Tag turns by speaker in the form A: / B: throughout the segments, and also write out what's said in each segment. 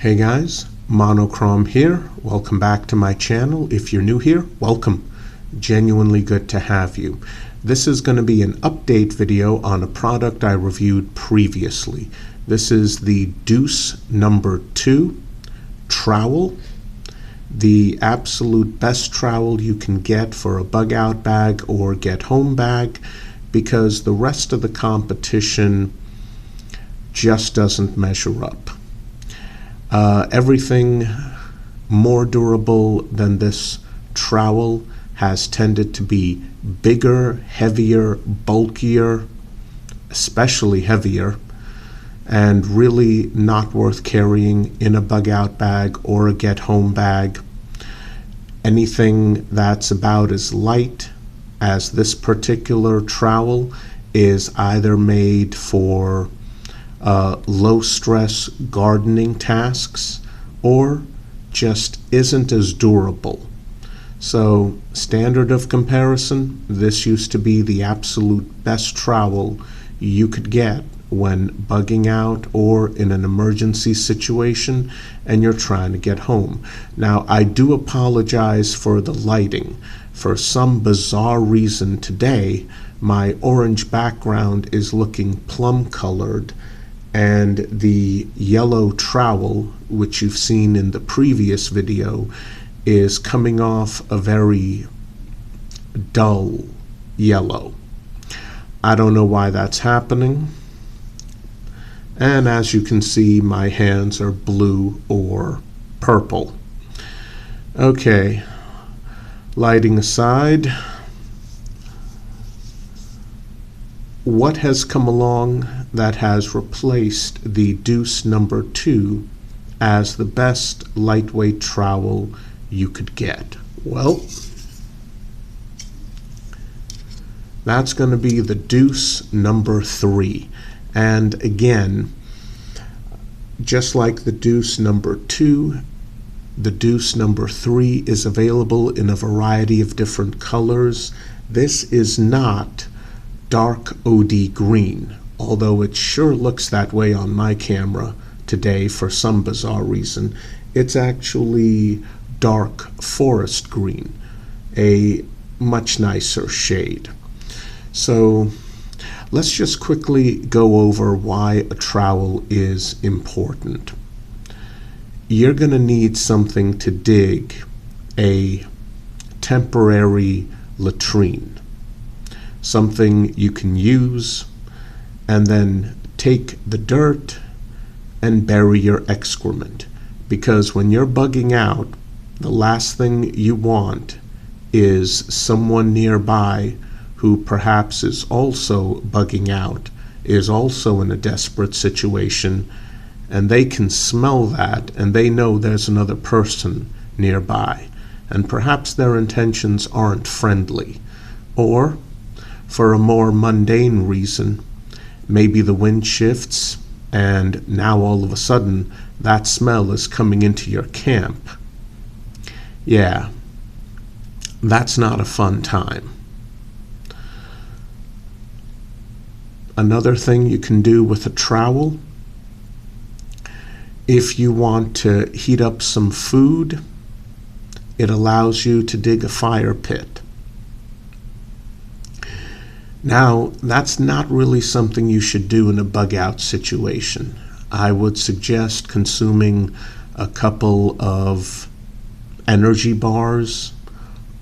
A: Hey guys, Monochrome here. Welcome back to my channel. If you're new here, welcome. Genuinely good to have you. This is going to be an update video on a product I reviewed previously. This is the Deuce No. 2 Trowel. The absolute best trowel you can get for a bug out bag or get home bag, because the rest of the competition just doesn't measure up. Everything more durable than this trowel has tended to be bigger, heavier, bulkier, especially heavier, and really not worth carrying in a bug out bag or a get home bag. Anything that's about as light as this particular trowel is either made for low stress gardening tasks or just isn't as durable. So, standard of comparison, this used to be the absolute best trowel you could get when bugging out or in an emergency situation and you're trying to get home. Now, I do apologize for the lighting. For some bizarre reason today, my orange background is looking plum colored, and the yellow trowel, which you've seen in the previous video, is coming off a very dull yellow. I don't know why that's happening. And as you can see, my hands are blue or purple. Okay, lighting aside, what has come along that has replaced the Deuce No. 2 as the best lightweight trowel you could get? Well, that's going to be the Deuce No. 3. And again, just like the Deuce No. 2, the Deuce No. 3 is available in a variety of different colors. This is not dark OD green, although it sure looks that way on my camera today for some bizarre reason. It's actually dark forest green, a much nicer shade. So let's just quickly go over why a trowel is important. You're going to need something to dig a temporary latrine, something you can use and then take the dirt and bury your excrement. Because when you're bugging out, the last thing you want is someone nearby who perhaps is also bugging out, is also in a desperate situation, and they can smell that and they know there's another person nearby, and perhaps their intentions aren't friendly. Or, for a more mundane reason, maybe the wind shifts and now all of a sudden that smell is coming into your camp. Yeah, that's not a fun time. Another thing you can do with a trowel, if you want to heat up some food, it allows you to dig a fire pit. Now, that's not really something you should do in a bug out situation. I would suggest consuming a couple of energy bars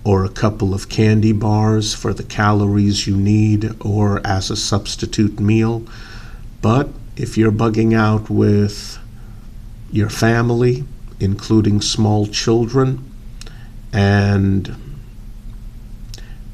A: or a couple of candy bars for the calories you need or as a substitute meal. But if you're bugging out with your family, including small children, and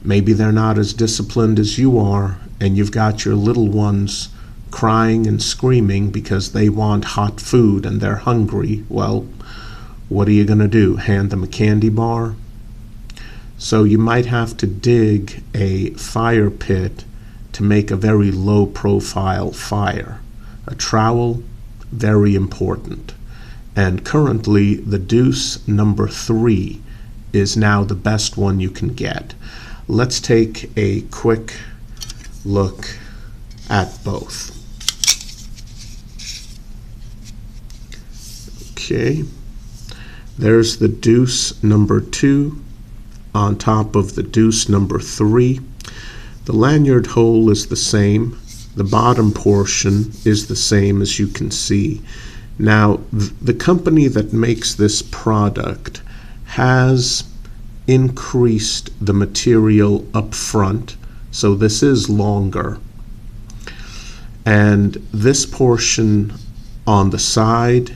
A: maybe they're not as disciplined as you are, and you've got your little ones crying and screaming because they want hot food and they're hungry, well, what are you going to do? Hand them a candy bar? So you might have to dig a fire pit to make a very low profile fire. A trowel, very important. And currently the Deuce No. 3 is now the best one you can get. Let's take a quick look at both. Okay, there's the deuce number 2 on top of the deuce number 3. The lanyard hole is the same. The bottom portion is the same, as you can see. Now, the company that makes this product has increased the material up front, so this is longer. And this portion on the side,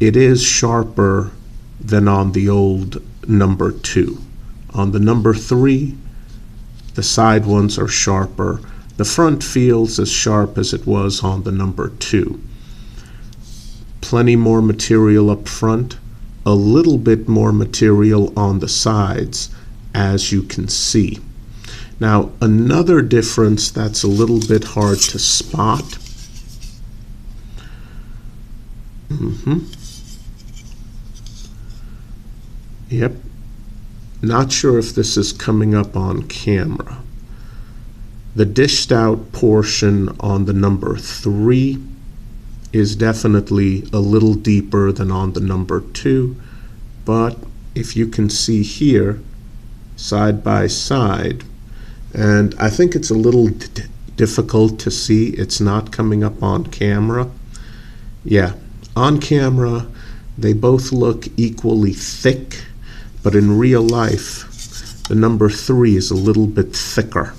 A: it is sharper than on the old number 2. On the number 3, the side ones are sharper. The front feels as sharp as it was on the number 2. Plenty more material up front, a little bit more material on the sides, as you can see. Now, another difference that's a little bit hard to spot. Yep. Not sure if this is coming up on camera. The dished out portion on the number 3 is definitely a little deeper than on the number 2, but if you can see here, side by side, and I think it's a little difficult to see, it's not coming up on camera. Yeah, on camera, they both look equally thick, but in real life, the number 3 is a little bit thicker.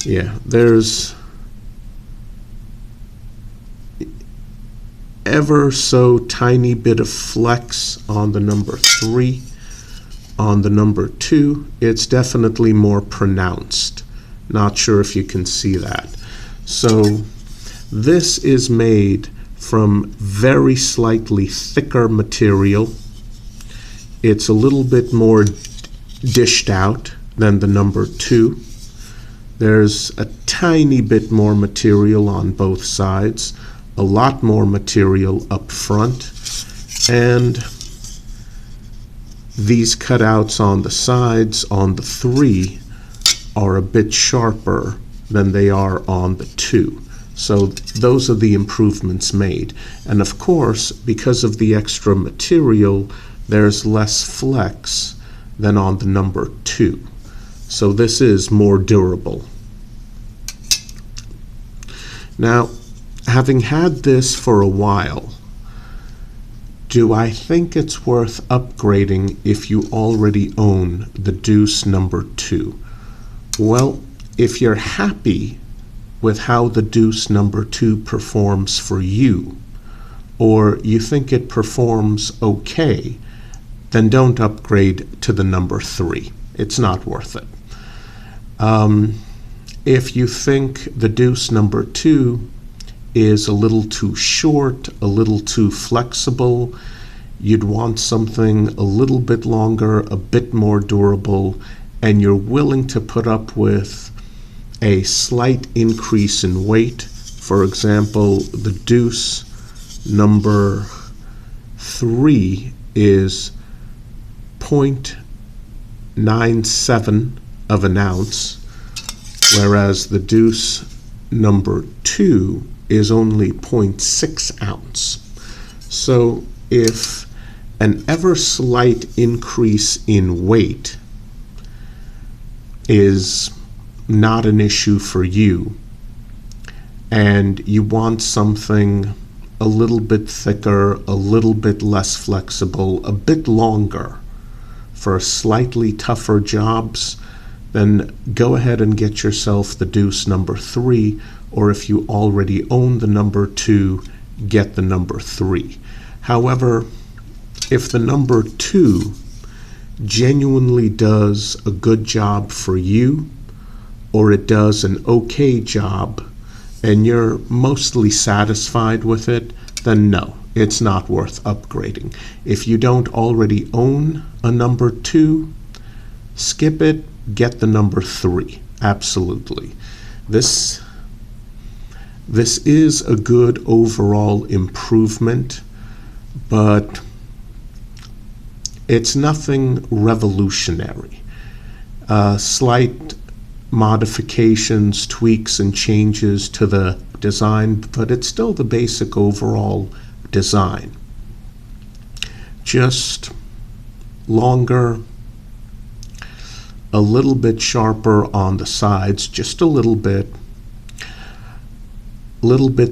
A: Yeah, there's ever so tiny bit of flex on the number 3. On the number 2, it's definitely more pronounced. Not sure if you can see that. So this is made from very slightly thicker material. It's a little bit more dished out than the number 2. There's a tiny bit more material on both sides, a lot more material up front, and these cutouts on the sides on the 3 are a bit sharper than they are on the 2. So those are the improvements made. And of course, because of the extra material, there's less flex than on the number 2. So this is more durable. Now, having had this for a while, do I think it's worth upgrading if you already own the Deuce number 2? Well, if you're happy with how the Deuce number 2 performs for you, or you think it performs okay, then don't upgrade to the number 3. It's not worth it. If you think the Deuce number 2 is a little too short, a little too flexible, you'd want something a little bit longer, a bit more durable, and you're willing to put up with a slight increase in weight. For example, the Deuce number 3 is 0.97 of an ounce, whereas the Deuce number 2 is only 0.6 ounce. So if an ever slight increase in weight is not an issue for you, and you want something a little bit thicker, a little bit less flexible, a bit longer for slightly tougher jobs, then go ahead and get yourself the Deuce number 3, or if you already own the number 2, get the number 3. However, if the number 2 genuinely does a good job for you, or it does an okay job, and you're mostly satisfied with it, then no, it's not worth upgrading. If you don't already own a number 2, skip it, get the number 3. Absolutely. This is a good overall improvement, but it's nothing revolutionary. Slight modifications, tweaks, and changes to the design, but it's still the basic overall design. Just longer, a little bit sharper on the sides, just a little bit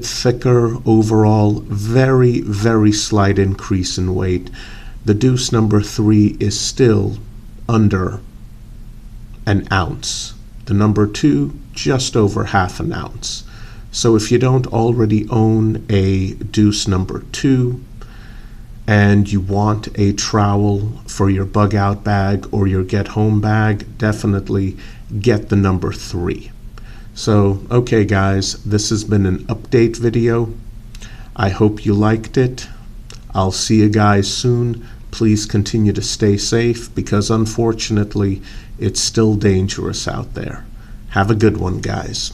A: thicker overall, very, very slight increase in weight. The Deuce number 3 is still under an ounce. The number 2, just over half an ounce. So if you don't already own a Deuce number 2 and you want a trowel for your bug out bag or your get home bag, definitely get the number 3. So, okay guys, this has been an update video. I hope you liked it. I'll see you guys soon. Please continue to stay safe because unfortunately it's still dangerous out there. Have a good one, guys.